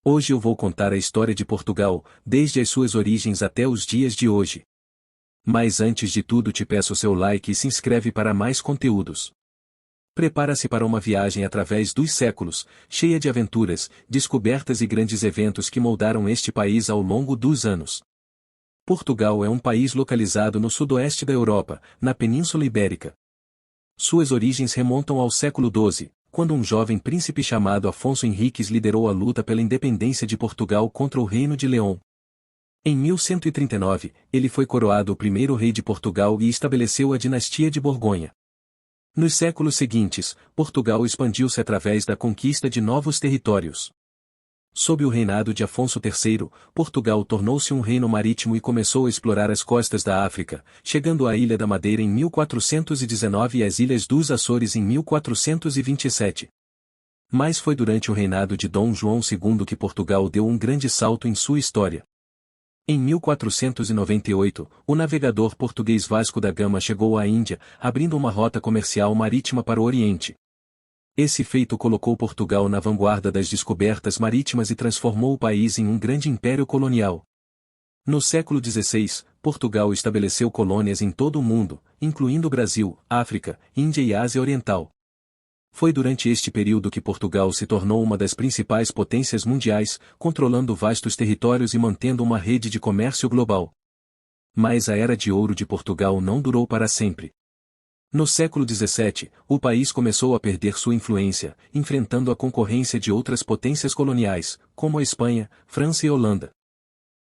Hoje eu vou contar a história de Portugal, desde as suas origens até os dias de hoje. Mas antes de tudo te peço seu like e se inscreve para mais conteúdos. Prepara-se para uma viagem através dos séculos, cheia de aventuras, descobertas e grandes eventos que moldaram este país ao longo dos anos. Portugal é um país localizado no sudoeste da Europa, na Península Ibérica. Suas origens remontam ao século XII, quando um jovem príncipe chamado Afonso Henriques liderou a luta pela independência de Portugal contra o Reino de Leão. Em 1139, ele foi coroado o primeiro rei de Portugal e estabeleceu a dinastia de Borgonha. Nos séculos seguintes, Portugal expandiu-se através da conquista de novos territórios. Sob o reinado de Afonso III, Portugal tornou-se um reino marítimo e começou a explorar as costas da África, chegando à Ilha da Madeira em 1419 e às Ilhas dos Açores em 1427. Mas foi durante o reinado de Dom João II que Portugal deu um grande salto em sua história. Em 1498, o navegador português Vasco da Gama chegou à Índia, abrindo uma rota comercial marítima para o Oriente. Esse feito colocou Portugal na vanguarda das descobertas marítimas e transformou o país em um grande império colonial. No século XVI, Portugal estabeleceu colônias em todo o mundo, incluindo Brasil, África, Índia e Ásia Oriental. Foi durante este período que Portugal se tornou uma das principais potências mundiais, controlando vastos territórios e mantendo uma rede de comércio global. Mas a Era de Ouro de Portugal não durou para sempre. No século XVII, o país começou a perder sua influência, enfrentando a concorrência de outras potências coloniais, como a Espanha, França e Holanda.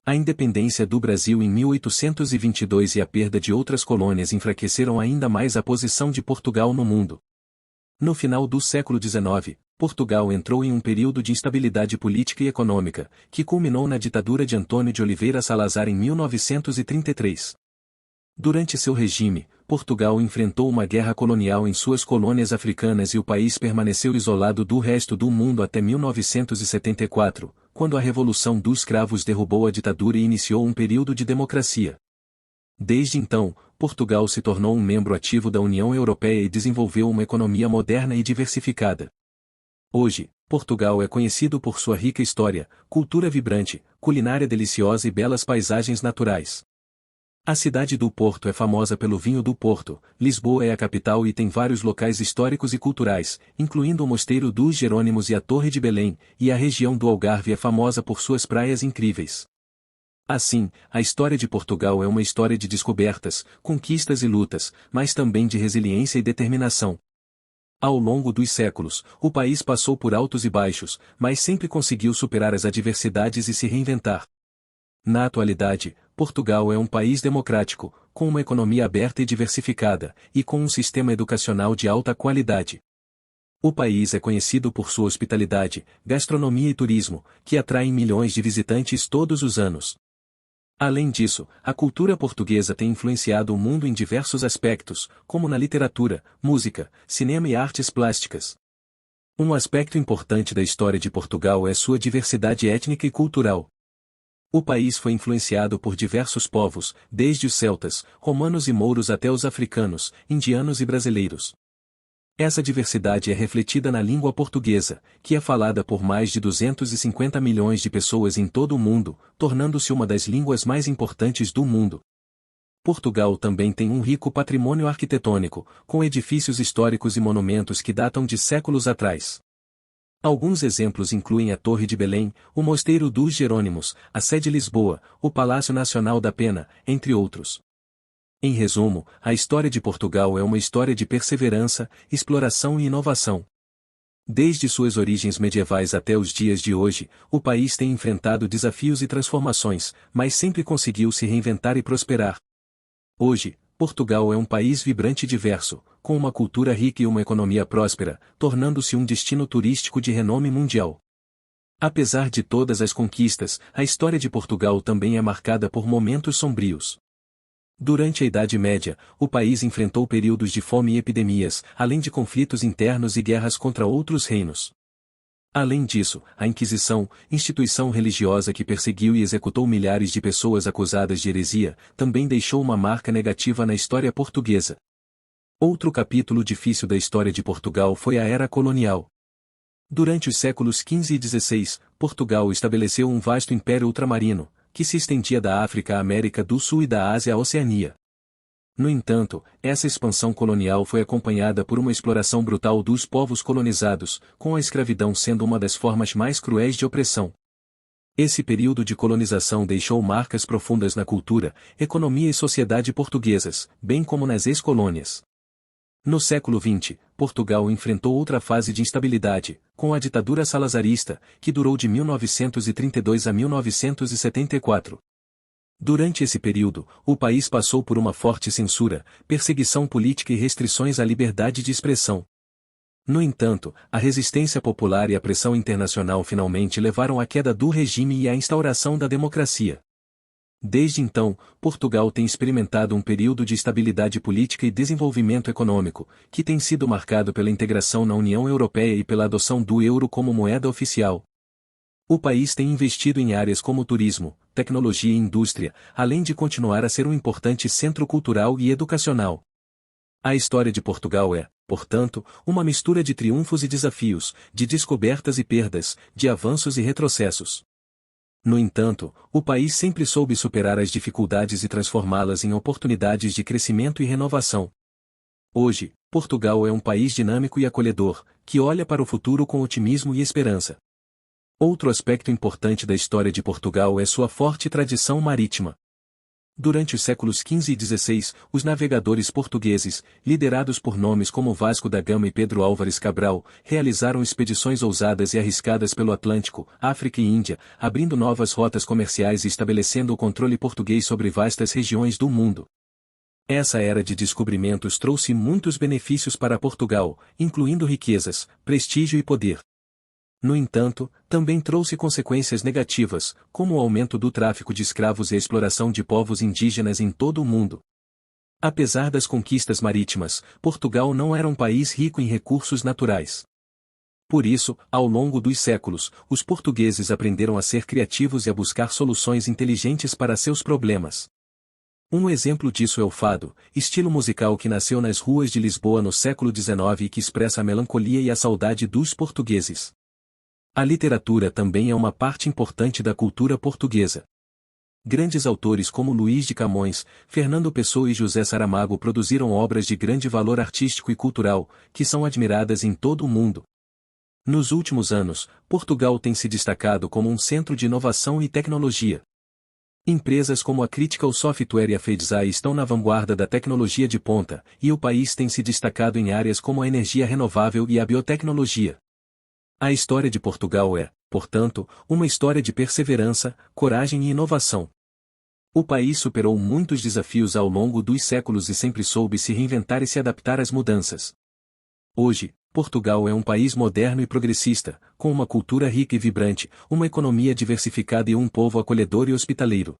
A independência do Brasil em 1822 e a perda de outras colônias enfraqueceram ainda mais a posição de Portugal no mundo. No final do século XIX, Portugal entrou em um período de instabilidade política e econômica, que culminou na ditadura de Antônio de Oliveira Salazar em 1933. Durante seu regime, Portugal enfrentou uma guerra colonial em suas colônias africanas e o país permaneceu isolado do resto do mundo até 1974, quando a Revolução dos Cravos derrubou a ditadura e iniciou um período de democracia. Desde então, Portugal se tornou um membro ativo da União Europeia e desenvolveu uma economia moderna e diversificada. Hoje, Portugal é conhecido por sua rica história, cultura vibrante, culinária deliciosa e belas paisagens naturais. A cidade do Porto é famosa pelo vinho do Porto, Lisboa é a capital e tem vários locais históricos e culturais, incluindo o Mosteiro dos Jerônimos e a Torre de Belém, e a região do Algarve é famosa por suas praias incríveis. Assim, a história de Portugal é uma história de descobertas, conquistas e lutas, mas também de resiliência e determinação. Ao longo dos séculos, o país passou por altos e baixos, mas sempre conseguiu superar as adversidades e se reinventar. Na atualidade, Portugal é um país democrático, com uma economia aberta e diversificada, e com um sistema educacional de alta qualidade. O país é conhecido por sua hospitalidade, gastronomia e turismo, que atraem milhões de visitantes todos os anos. Além disso, a cultura portuguesa tem influenciado o mundo em diversos aspectos, como na literatura, música, cinema e artes plásticas. Um aspecto importante da história de Portugal é sua diversidade étnica e cultural. O país foi influenciado por diversos povos, desde os celtas, romanos e mouros até os africanos, indianos e brasileiros. Essa diversidade é refletida na língua portuguesa, que é falada por mais de 250 milhões de pessoas em todo o mundo, tornando-se uma das línguas mais importantes do mundo. Portugal também tem um rico patrimônio arquitetônico, com edifícios históricos e monumentos que datam de séculos atrás. Alguns exemplos incluem a Torre de Belém, o Mosteiro dos Jerônimos, a sede Lisboa, o Palácio Nacional da Pena, entre outros. Em resumo, a história de Portugal é uma história de perseverança, exploração e inovação. Desde suas origens medievais até os dias de hoje, o país tem enfrentado desafios e transformações, mas sempre conseguiu se reinventar e prosperar. Hoje, Portugal é um país vibrante e diverso, com uma cultura rica e uma economia próspera, tornando-se um destino turístico de renome mundial. Apesar de todas as conquistas, a história de Portugal também é marcada por momentos sombrios. Durante a Idade Média, o país enfrentou períodos de fome e epidemias, além de conflitos internos e guerras contra outros reinos. Além disso, a Inquisição, instituição religiosa que perseguiu e executou milhares de pessoas acusadas de heresia, também deixou uma marca negativa na história portuguesa. Outro capítulo difícil da história de Portugal foi a Era Colonial. Durante os séculos XV e XVI, Portugal estabeleceu um vasto império ultramarino, que se estendia da África à América do Sul e da Ásia à Oceania. No entanto, essa expansão colonial foi acompanhada por uma exploração brutal dos povos colonizados, com a escravidão sendo uma das formas mais cruéis de opressão. Esse período de colonização deixou marcas profundas na cultura, economia e sociedade portuguesas, bem como nas ex-colônias. No século XX, Portugal enfrentou outra fase de instabilidade, com a ditadura salazarista, que durou de 1932 a 1974. Durante esse período, o país passou por uma forte censura, perseguição política e restrições à liberdade de expressão. No entanto, a resistência popular e a pressão internacional finalmente levaram à queda do regime e à instauração da democracia. Desde então, Portugal tem experimentado um período de estabilidade política e desenvolvimento econômico, que tem sido marcado pela integração na União Europeia e pela adoção do euro como moeda oficial. O país tem investido em áreas como turismo, tecnologia e indústria, além de continuar a ser um importante centro cultural e educacional. A história de Portugal é, portanto, uma mistura de triunfos e desafios, de descobertas e perdas, de avanços e retrocessos. No entanto, o país sempre soube superar as dificuldades e transformá-las em oportunidades de crescimento e renovação. Hoje, Portugal é um país dinâmico e acolhedor, que olha para o futuro com otimismo e esperança. Outro aspecto importante da história de Portugal é sua forte tradição marítima. Durante os séculos XV e XVI, os navegadores portugueses, liderados por nomes como Vasco da Gama e Pedro Álvares Cabral, realizaram expedições ousadas e arriscadas pelo Atlântico, África e Índia, abrindo novas rotas comerciais e estabelecendo o controle português sobre vastas regiões do mundo. Essa era de descobrimentos trouxe muitos benefícios para Portugal, incluindo riquezas, prestígio e poder. No entanto, também trouxe consequências negativas, como o aumento do tráfico de escravos e a exploração de povos indígenas em todo o mundo. Apesar das conquistas marítimas, Portugal não era um país rico em recursos naturais. Por isso, ao longo dos séculos, os portugueses aprenderam a ser criativos e a buscar soluções inteligentes para seus problemas. Um exemplo disso é o fado, estilo musical que nasceu nas ruas de Lisboa no século XIX e que expressa a melancolia e a saudade dos portugueses. A literatura também é uma parte importante da cultura portuguesa. Grandes autores como Luís de Camões, Fernando Pessoa e José Saramago produziram obras de grande valor artístico e cultural, que são admiradas em todo o mundo. Nos últimos anos, Portugal tem se destacado como um centro de inovação e tecnologia. Empresas como a Critical Software e a Fedzai estão na vanguarda da tecnologia de ponta, e o país tem se destacado em áreas como a energia renovável e a biotecnologia. A história de Portugal é, portanto, uma história de perseverança, coragem e inovação. O país superou muitos desafios ao longo dos séculos e sempre soube se reinventar e se adaptar às mudanças. Hoje, Portugal é um país moderno e progressista, com uma cultura rica e vibrante, uma economia diversificada e um povo acolhedor e hospitaleiro.